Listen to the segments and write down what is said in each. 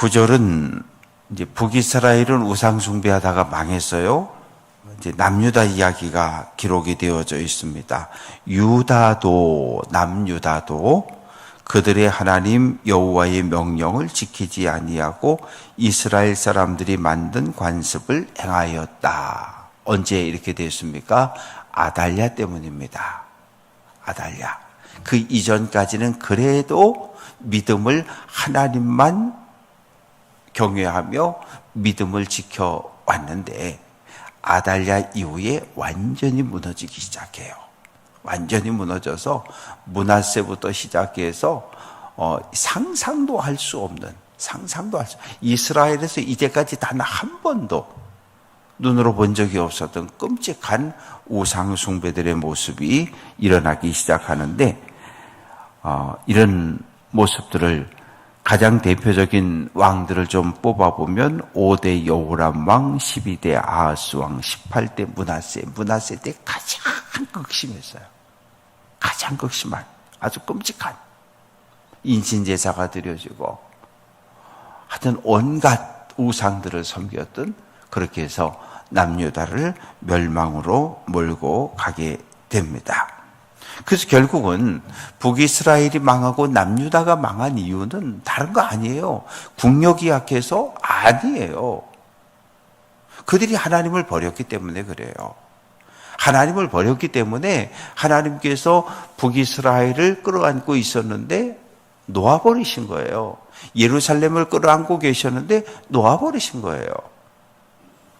구절은 이제 북이스라엘은 우상 숭배하다가 망했어요. 이제 남유다 이야기가 기록이 되어져 있습니다. 남유다도 그들의 하나님 여호와의 명령을 지키지 아니하고 이스라엘 사람들이 만든 관습을 행하였다. 언제 이렇게 됐습니까? 아달랴 때문입니다. 아달랴. 그 이전까지는 그래도 믿음을 하나님만 경외하며 믿음을 지켜왔는데 아달랴 이후에 완전히 무너지기 시작해요. 완전히 무너져서 므낫세부터 시작해서 상상도 할 수 없는 이스라엘에서 이제까지 단 한 번도 눈으로 본 적이 없었던 끔찍한 우상 숭배들의 모습이 일어나기 시작하는데 이런 모습들을 가장 대표적인 왕들을 좀 뽑아보면 5대 여호람 왕, 12대 아하스 왕, 18대 므낫세 때 가장 극심했어요. 가장 극심한 아주 끔찍한 인신제사가 드려지고 하여튼 온갖 우상들을 섬겼던, 그렇게 해서 남유다를 멸망으로 몰고 가게 됩니다. 그래서 결국은 북이스라엘이 망하고 남유다가 망한 이유는 다른 거 아니에요. 국력이 약해서 아니에요. 그들이 하나님을 버렸기 때문에 그래요. 하나님을 버렸기 때문에 하나님께서 북이스라엘을 끌어안고 있었는데 놓아버리신 거예요. 예루살렘을 끌어안고 계셨는데 놓아버리신 거예요.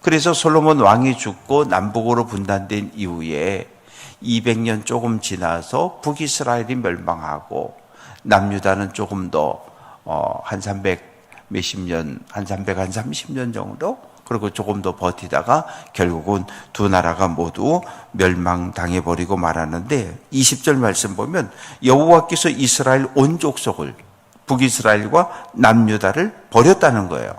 그래서 솔로몬 왕이 죽고 남북으로 분단된 이후에 200년 조금 지나서 북이스라엘이 멸망하고 남유다는 조금 더 한 30년 정도, 그리고 조금 더 버티다가 결국은 두 나라가 모두 멸망당해 버리고 말았는데 20절 말씀 보면 여호와께서 이스라엘 온 족속을, 북이스라엘과 남유다를 버렸다는 거예요.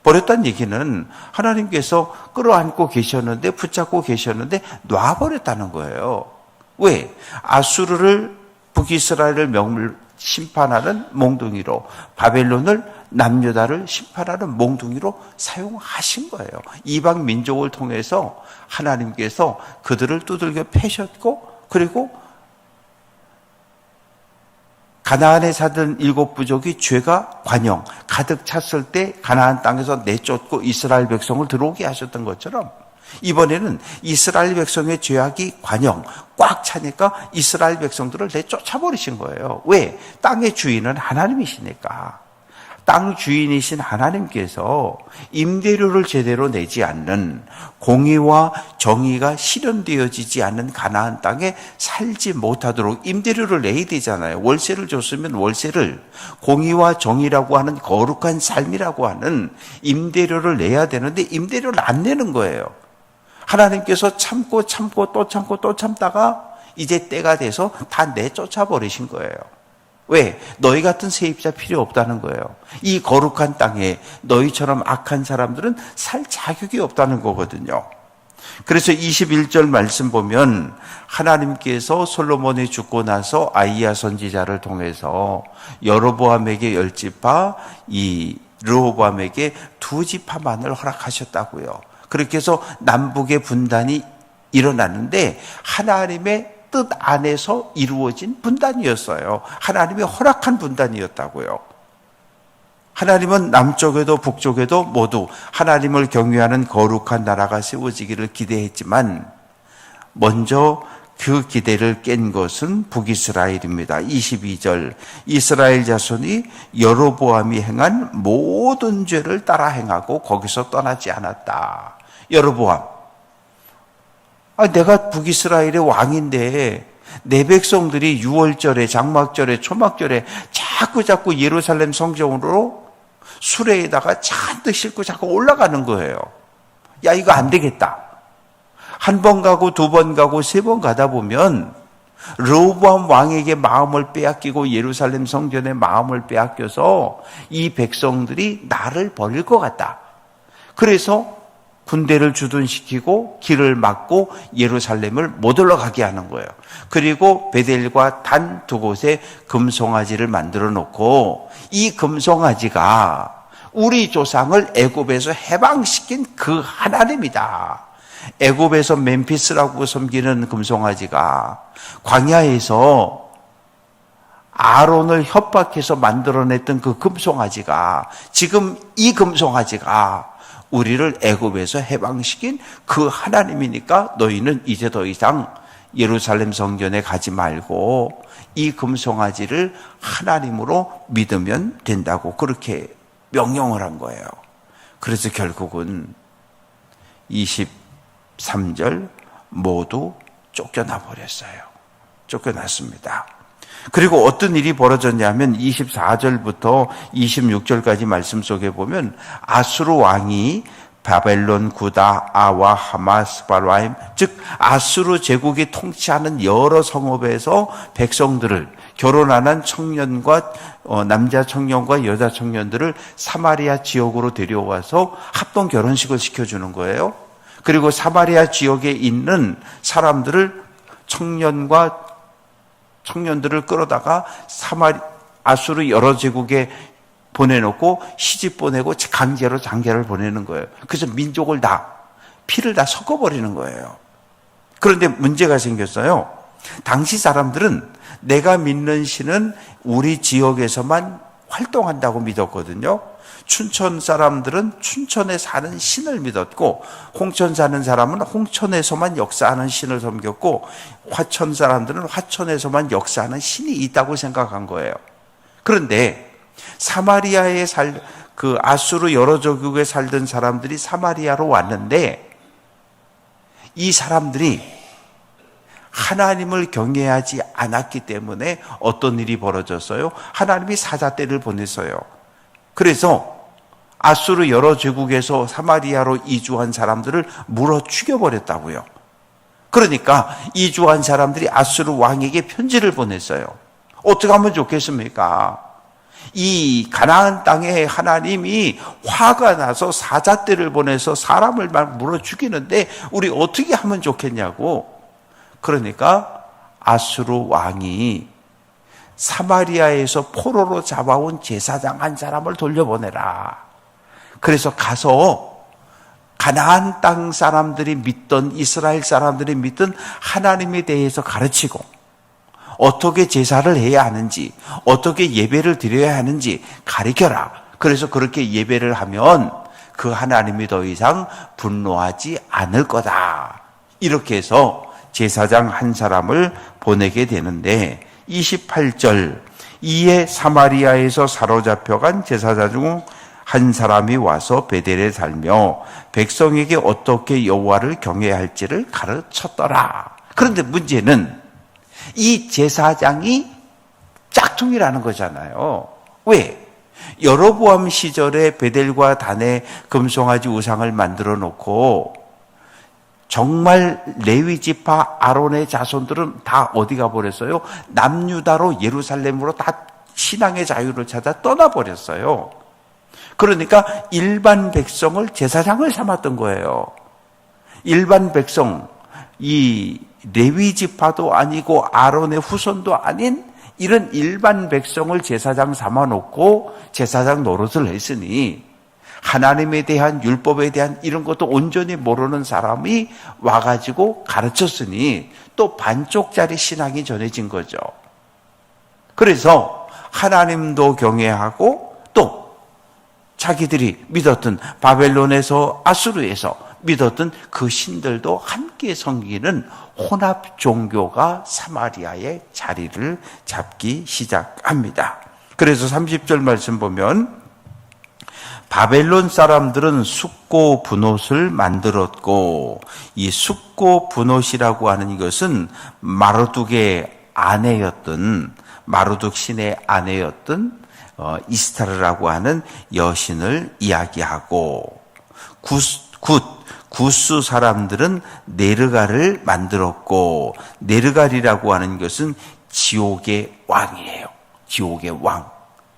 버렸다는 얘기는 하나님께서 끌어안고 계셨는데, 붙잡고 계셨는데 놔버렸다는 거예요. 왜? 아수르를, 북이스라엘을 심판하는 몽둥이로, 바벨론을, 남유다를 심판하는 몽둥이로 사용하신 거예요. 이방 민족을 통해서 하나님께서 그들을 두들겨 패셨고, 그리고 가나안에 사던 7부족이 죄가 관영 가득 찼을 때 가나안 땅에서 내쫓고 이스라엘 백성을 들어오게 하셨던 것처럼 이번에는 이스라엘 백성의 죄악이 관영 꽉 차니까 이스라엘 백성들을 내쫓아버리신 거예요. 왜? 땅의 주인은 하나님이시니까. 땅 주인이신 하나님께서 임대료를 제대로 내지 않는, 공의와 정의가 실현되어지지 않는 가나안 땅에 살지 못하도록 임대료를 내야 되잖아요. 월세를 줬으면 월세를, 공의와 정의라고 하는 거룩한 삶이라고 하는 임대료를 내야 되는데 임대료를 안 내는 거예요. 하나님께서 참고 또 참다가 이제 때가 돼서 다 내쫓아 버리신 거예요. 왜? 너희 같은 세입자 필요 없다는 거예요. 이 거룩한 땅에 너희처럼 악한 사람들은 살 자격이 없다는 거거든요. 그래서 21절 말씀 보면 하나님께서 솔로몬이 죽고 나서 아이야 선지자를 통해서 여로보암에게 10지파, 이 르호보암에게 2지파만을 허락하셨다고요. 그렇게 해서 남북의 분단이 일어났는데 하나님의 뜻 안에서 이루어진 분단이었어요. 하나님이 허락한 분단이었다고요. 하나님은 남쪽에도 북쪽에도 모두 하나님을 경외하는 거룩한 나라가 세워지기를 기대했지만 먼저 그 기대를 깬 것은 북이스라엘입니다. 22절 이스라엘 자손이 여로보암이 행한 모든 죄를 따라 행하고 거기서 떠나지 않았다. 여로보암, 내가 북이스라엘의 왕인데 내 백성들이 6월절에, 장막절에, 초막절에 자꾸 예루살렘 성전으로 수레에다가 잔뜩 싣고 자꾸 올라가는 거예요. 야, 이거 안 되겠다. 한 번 가고 두 번 가고 세 번 가다 보면 르호보암 왕에게 마음을 빼앗기고 예루살렘 성전의 마음을 빼앗겨서 이 백성들이 나를 버릴 것 같다. 그래서 군대를 주둔시키고 길을 막고 예루살렘을 못 올라가게 하는 거예요. 그리고 베델과 단 두 곳에 금송아지를 만들어 놓고 이 금송아지가 우리 조상을 애굽에서 해방시킨 그 하나님이다. 애굽에서 멤피스라고 섬기는 금송아지가 광야에서 아론을 협박해서 만들어냈던 그 금송아지가 지금 이 금송아지가 우리를 애굽에서 해방시킨 그 하나님이니까 너희는 이제 더 이상 예루살렘 성전에 가지 말고 이 금송아지를 하나님으로 믿으면 된다고 그렇게 명령을 한 거예요. 그래서 결국은 23절 모두 쫓겨나 버렸어요. 쫓겨났습니다. 그리고 어떤 일이 벌어졌냐면 24절부터 26절까지 말씀 속에 보면 아수르 왕이 바벨론, 구다, 아와, 하마, 스바라임, 즉 아수르 제국이 통치하는 여러 성읍에서 백성들을 결혼한 청년과 남자 청년과 여자 청년들을 사마리아 지역으로 데려와서 합동 결혼식을 시켜주는 거예요. 그리고 사마리아 지역에 있는 사람들을 청년들을 끌어다가 아수르 여러 제국에 보내놓고 시집 보내고 강제로 장계를 보내는 거예요. 그래서 민족을 피를 다 섞어버리는 거예요. 그런데 문제가 생겼어요. 당시 사람들은 내가 믿는 신은 우리 지역에서만 활동한다고 믿었거든요. 춘천 사람들은 춘천에 사는 신을 믿었고, 홍천 사는 사람은 홍천에서만 역사하는 신을 섬겼고, 화천 사람들은 화천에서만 역사하는 신이 있다고 생각한 거예요. 그런데 사마리아에 그 아수르 여러 제국에 살던 사람들이 사마리아로 왔는데 이 사람들이 하나님을 경외하지 않았기 때문에 어떤 일이 벌어졌어요? 하나님이 사자떼를 보냈어요. 그래서 아수르 여러 제국에서 사마리아로 이주한 사람들을 물어 죽여버렸다고요. 그러니까 이주한 사람들이 아수르 왕에게 편지를 보냈어요. 어떻게 하면 좋겠습니까? 이 가나안 땅에 하나님이 화가 나서 사자떼를 보내서 사람을 막 물어 죽이는데 우리 어떻게 하면 좋겠냐고. 그러니까 아수르 왕이 사마리아에서 포로로 잡아온 제사장 한 사람을 돌려보내라. 그래서 가서 가나안 땅 사람들이 믿던, 이스라엘 사람들이 믿던 하나님에 대해서 가르치고 어떻게 제사를 해야 하는지, 어떻게 예배를 드려야 하는지 가르쳐라. 그래서 그렇게 예배를 하면 그 하나님이 더 이상 분노하지 않을 거다. 이렇게 해서 제사장 한 사람을 보내게 되는데 28절, 이에 사마리아에서 사로잡혀간 제사장 중 한 사람이 와서 베델에 살며 백성에게 어떻게 여호와를 경외해야 할지를 가르쳤더라. 그런데 문제는 이 제사장이 짝퉁이라는 거잖아요. 왜? 여로보암 시절에 베델과 단에 금송아지 우상을 만들어 놓고 정말 레위 지파 아론의 자손들은 다 어디 가버렸어요? 남유다로 예루살렘으로 다 신앙의 자유를 찾아 떠나버렸어요. 그러니까 일반 백성을 제사장을 삼았던 거예요. 일반 백성, 이 레위 지파도 아니고 아론의 후손도 아닌 이런 일반 백성을 제사장 삼아놓고 제사장 노릇을 했으니 하나님에 대한 율법에 대한 이런 것도 온전히 모르는 사람이 와가지고 가르쳤으니 또 반쪽짜리 신앙이 전해진 거죠. 그래서 하나님도 경외하고 또 자기들이 믿었던 바벨론에서 아수르에서 믿었던 그 신들도 함께 섬기는 혼합 종교가 사마리아에 자리를 잡기 시작합니다. 그래서 30절 말씀 보면 바벨론 사람들은 숫고 분옷을 만들었고, 이 숫고 분옷이라고 하는 이것은 마르둑의 아내였던, 마르둑 신의 아내였던 이스타르라고 하는 여신을 이야기하고, 구스 사람들은 네르갈을 만들었고, 네르갈이라고 하는 것은 지옥의 왕이에요. 지옥의 왕.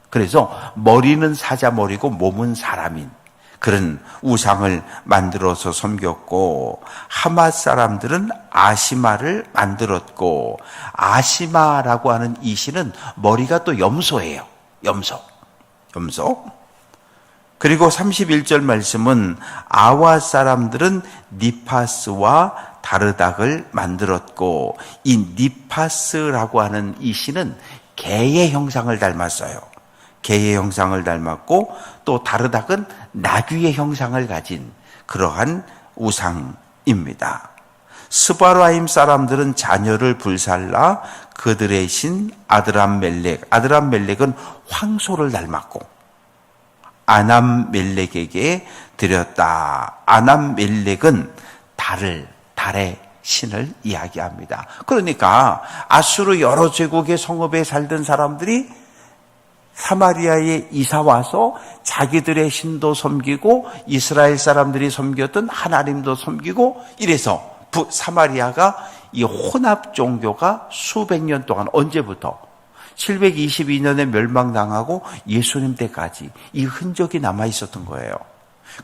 그래서 머리는 사자 머리고 몸은 사람인 그런 우상을 만들어서 섬겼고, 하맛 사람들은 아시마를 만들었고, 아시마라고 하는 이 신은 머리가 또 염소예요. 염소. 그리고 31절 말씀은 아와 사람들은 니파스와 다르닥을 만들었고, 이 니파스라고 하는 이 신은 개의 형상을 닮았어요. 개의 형상을 닮았고, 또 다르닥은 나귀의 형상을 가진 그러한 우상입니다. 스바라임 사람들은 자녀를 불살라 그들의 신 아드람멜렉은 황소를 닮았고 아남멜렉에게 드렸다. 아남멜렉은 달의 신을 이야기합니다. 그러니까 아수르 여러 제국의 성읍에 살던 사람들이 사마리아에 이사 와서 자기들의 신도 섬기고 이스라엘 사람들이 섬겼던 하나님도 섬기고, 이래서 사마리아가 이 혼합 종교가 수백 년 동안, 언제부터 722년에 멸망당하고 예수님 때까지 이 흔적이 남아 있었던 거예요.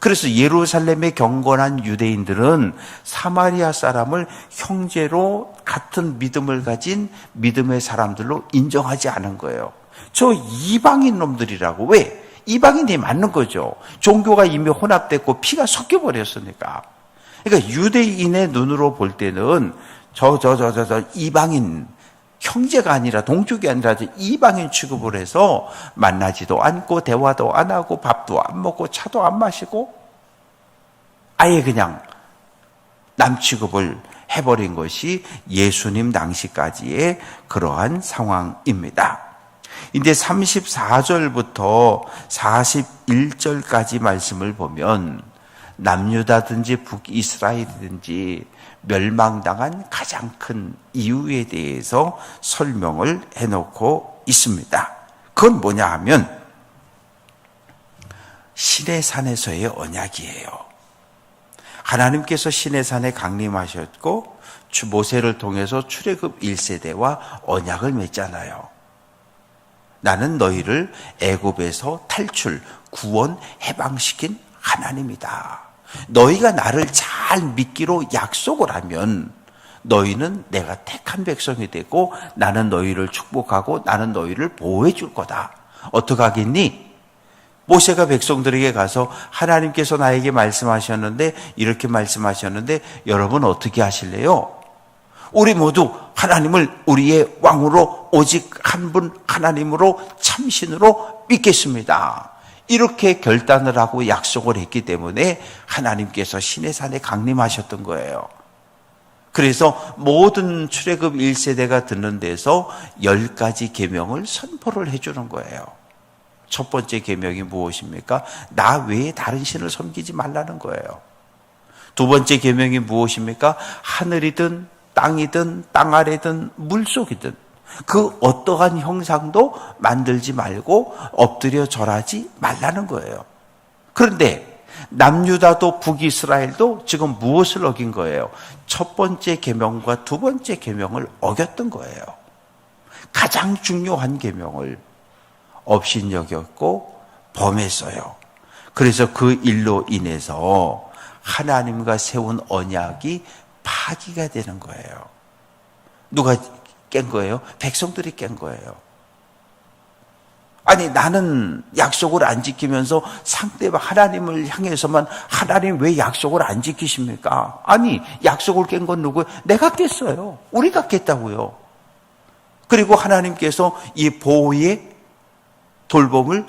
그래서 예루살렘에 경건한 유대인들은 사마리아 사람을 형제로 같은 믿음을 가진 믿음의 사람들로 인정하지 않은 거예요. 저 이방인 놈들이라고. 왜? 이방인이 맞는 거죠. 종교가 이미 혼합됐고 피가 섞여버렸으니까. 그러니까 유대인의 눈으로 볼 때는 저 이방인, 형제가 아니라 동족이 아니라 이방인 취급을 해서 만나지도 않고 대화도 안 하고 밥도 안 먹고 차도 안 마시고 아예 그냥 남 취급을 해버린 것이 예수님 당시까지의 그러한 상황입니다. 이제 34절부터 41절까지 말씀을 보면 남유다든지 북이스라엘이든지 멸망당한 가장 큰 이유에 대해서 설명을 해놓고 있습니다. 그건 뭐냐 하면 시내산에서의 언약이에요. 하나님께서 시내산에 강림하셨고 모세를 통해서 출애굽 1세대와 언약을 맺잖아요. 나는 너희를 애굽에서 탈출, 구원, 해방시킨 하나님이다. 너희가 나를 잘 믿기로 약속을 하면 너희는 내가 택한 백성이 되고 나는 너희를 축복하고 나는 너희를 보호해 줄 거다. 어떻게 하겠니? 모세가 백성들에게 가서 하나님께서 나에게 말씀하셨는데 이렇게 말씀하셨는데 여러분 어떻게 하실래요? 우리 모두 하나님을 우리의 왕으로 오직 한 분 하나님으로 참신으로 믿겠습니다. 이렇게 결단을 하고 약속을 했기 때문에 하나님께서 시내산에 강림하셨던 거예요. 그래서 모든 출애굽 1세대가 듣는 데서 10가지 계명을 선포를 해주는 거예요. 첫 번째 계명이 무엇입니까? 나 외에 다른 신을 섬기지 말라는 거예요. 두 번째 계명이 무엇입니까? 하늘이든 땅이든 땅 아래든 물속이든 그 어떠한 형상도 만들지 말고 엎드려 절하지 말라는 거예요. 그런데 남유다도 북이스라엘도 지금 무엇을 어긴 거예요? 첫 번째 계명과 두 번째 계명을 어겼던 거예요. 가장 중요한 계명을 업신여겼고 범했어요. 그래서 그 일로 인해서 하나님과 세운 언약이 파기가 되는 거예요. 누가 깬 거예요? 백성들이 깬 거예요. 아니 나는 약속을 안 지키면서 상대방 하나님을 향해서만 하나님 왜 약속을 안 지키십니까? 아니 약속을 깬 건 누구예요? 내가 깼어요. 우리가 깼다고요. 그리고 하나님께서 이 보호의 돌봄을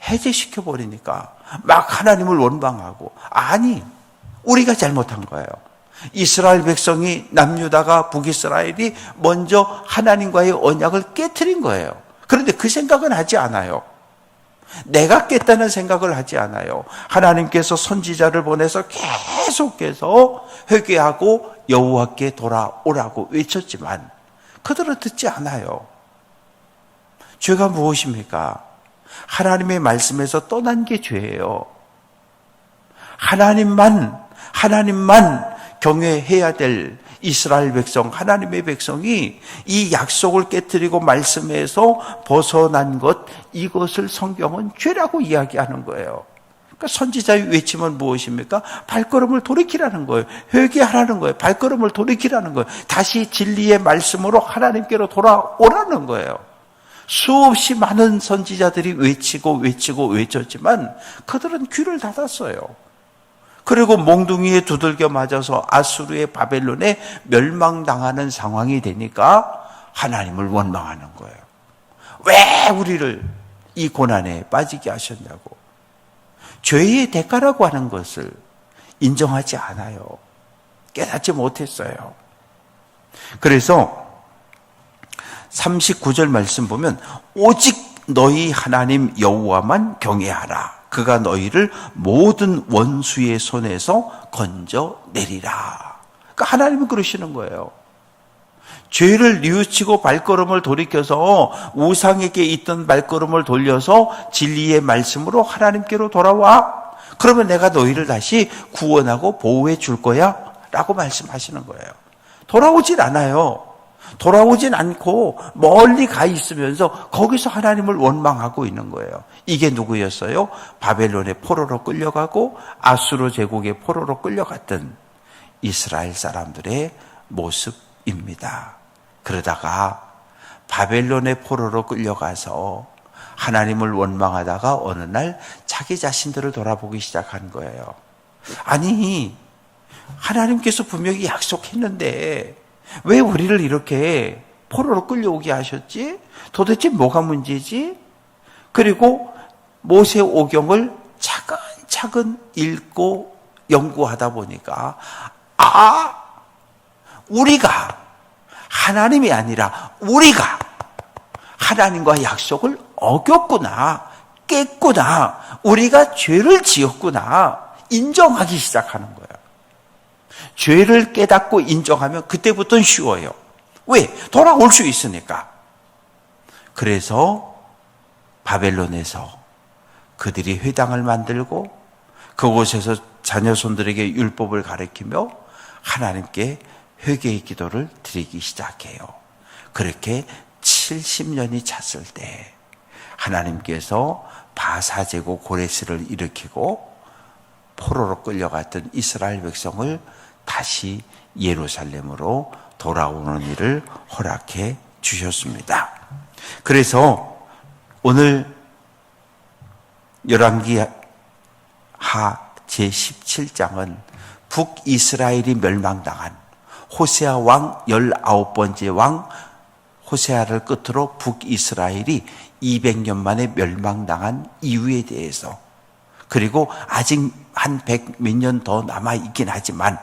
해제시켜 버리니까 막 하나님을 원망하고 아니 우리가 잘못한 거예요. 이스라엘 백성이 남유다가 북이스라엘이 먼저 하나님과의 언약을 깨트린 거예요. 그런데 그 생각은 하지 않아요. 내가 깼다는 생각을 하지 않아요. 하나님께서 선지자를 보내서 계속해서 회개하고 여호와께 돌아오라고 외쳤지만 그들은 듣지 않아요. 죄가 무엇입니까? 하나님의 말씀에서 떠난 게 죄예요. 하나님만 경외해야 될 이스라엘 백성, 하나님의 백성이 이 약속을 깨트리고 말씀에서 벗어난 것, 이것을 성경은 죄라고 이야기하는 거예요. 그러니까 선지자의 외침은 무엇입니까? 발걸음을 돌이키라는 거예요. 회개하라는 거예요. 발걸음을 돌이키라는 거예요. 다시 진리의 말씀으로 하나님께로 돌아오라는 거예요. 수없이 많은 선지자들이 외쳤지만 그들은 귀를 닫았어요. 그리고 몽둥이에 두들겨 맞아서 아수르의 바벨론에 멸망당하는 상황이 되니까 하나님을 원망하는 거예요. 왜 우리를 이 고난에 빠지게 하셨냐고. 죄의 대가라고 하는 것을 인정하지 않아요. 깨닫지 못했어요. 그래서 39절 말씀 보면 오직 너희 하나님 여호와만 경외하라. 그가 너희를 모든 원수의 손에서 건져내리라. 그러니까 하나님은 그러시는 거예요. 죄를 뉘우치고 발걸음을 돌이켜서 우상에게 있던 발걸음을 돌려서 진리의 말씀으로 하나님께로 돌아와. 그러면 내가 너희를 다시 구원하고 보호해 줄 거야 라고 말씀하시는 거예요. 돌아오진 않아요. 돌아오진 않고 멀리 가 있으면서 거기서 하나님을 원망하고 있는 거예요. 이게 누구였어요? 바벨론의 포로로 끌려가고 아수르 제국의 포로로 끌려갔던 이스라엘 사람들의 모습입니다. 그러다가 바벨론의 포로로 끌려가서 하나님을 원망하다가 어느 날 자기 자신들을 돌아보기 시작한 거예요. 아니, 하나님께서 분명히 약속했는데 왜 우리를 이렇게 포로로 끌려오게 하셨지? 도대체 뭐가 문제지? 그리고 모세오경을 차근차근 읽고 연구하다 보니까 우리가 하나님이 아니라 우리가 하나님과 약속을 어겼구나, 깼구나, 우리가 죄를 지었구나 인정하기 시작하는 거예요. 죄를 깨닫고 인정하면 그때부터는 쉬워요. 왜? 돌아올 수 있으니까. 그래서 바벨론에서 그들이 회당을 만들고 그곳에서 자녀손들에게 율법을 가르치며 하나님께 회개의 기도를 드리기 시작해요. 그렇게 70년이 찼을 때 하나님께서 바사제국 고레스를 일으키고 포로로 끌려갔던 이스라엘 백성을 다시 예루살렘으로 돌아오는 일을 허락해 주셨습니다. 그래서 오늘 열왕기 하 제17장은 북이스라엘이 멸망당한 호세아 왕 19번째 왕 호세아를 끝으로 북이스라엘이 200년 만에 멸망당한 이유에 대해서, 그리고 아직 한 100 몇 년 더 남아있긴 하지만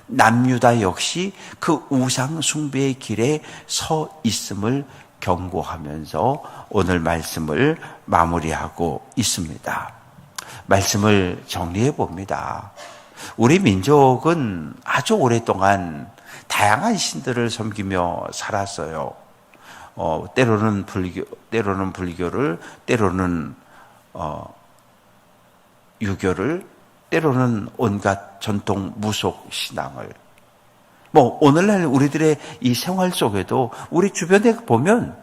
남유다 역시 그 우상 숭배의 길에 서 있음을 경고하면서 오늘 말씀을 마무리하고 있습니다. 말씀을 정리해 봅니다. 우리 민족은 아주 오랫동안 다양한 신들을 섬기며 살았어요. 때로는 불교를, 때로는 유교를, 때로는 온갖 전통 무속 신앙을. 오늘날 우리들의 이 생활 속에도 우리 주변에 보면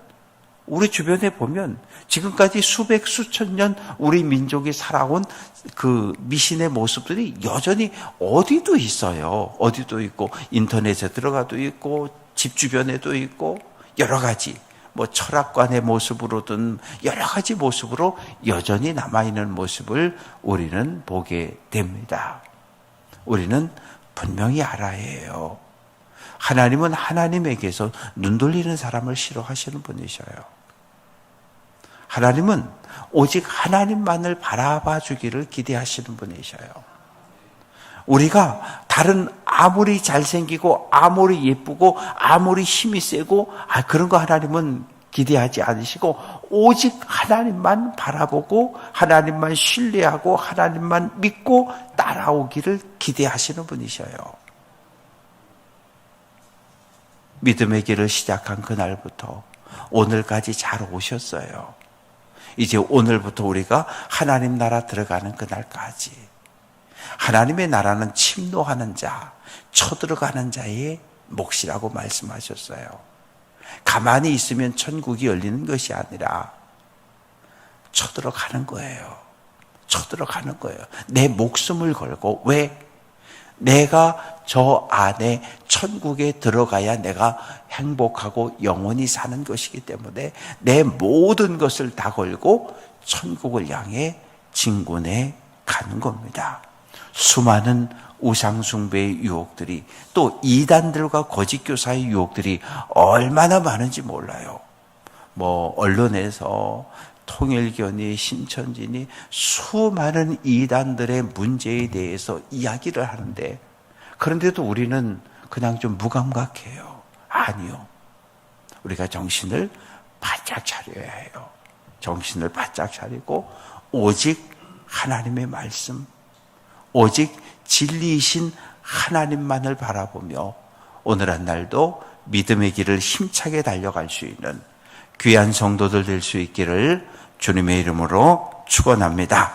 지금까지 수백 수천 년 우리 민족이 살아온 그 미신의 모습들이 여전히 어디도 있어요. 어디도 있고 인터넷에 들어가도 있고 집 주변에도 있고 여러 가지 철학관의 모습으로든 여러 가지 모습으로 여전히 남아있는 모습을 우리는 보게 됩니다. 우리는 분명히 알아야 해요. 하나님은 하나님에게서 눈 돌리는 사람을 싫어하시는 분이셔요. 하나님은 오직 하나님만을 바라봐 주기를 기대하시는 분이셔요. 우리가 다른 아무리 잘생기고 아무리 예쁘고 아무리 힘이 세고 그런 거 하나님은 기대하지 않으시고 오직 하나님만 바라보고 하나님만 신뢰하고 하나님만 믿고 따라오기를 기대하시는 분이셔요. 믿음의 길을 시작한 그날부터 오늘까지 잘 오셨어요. 이제 오늘부터 우리가 하나님 나라 들어가는 그날까지 하나님의 나라는 침노하는 자, 쳐들어가는 자의 몫이라고 말씀하셨어요. 가만히 있으면 천국이 열리는 것이 아니라 쳐들어가는 거예요. 쳐들어가는 거예요. 내 목숨을 걸고. 왜? 내가 저 안에 천국에 들어가야 내가 행복하고 영원히 사는 것이기 때문에 내 모든 것을 다 걸고 천국을 향해 진군해 가는 겁니다. 수많은 우상숭배의 유혹들이, 또 이단들과 거짓교사의 유혹들이 얼마나 많은지 몰라요. 언론에서 통일교니 신천지니 수많은 이단들의 문제에 대해서 이야기를 하는데, 그런데도 우리는 그냥 좀 무감각해요. 아니요. 우리가 정신을 바짝 차려야 해요. 정신을 바짝 차리고 오직 하나님의 말씀, 오직 진리이신 하나님만을 바라보며 오늘 한 날도 믿음의 길을 힘차게 달려갈 수 있는 귀한 성도들 될 수 있기를 주님의 이름으로 축원합니다.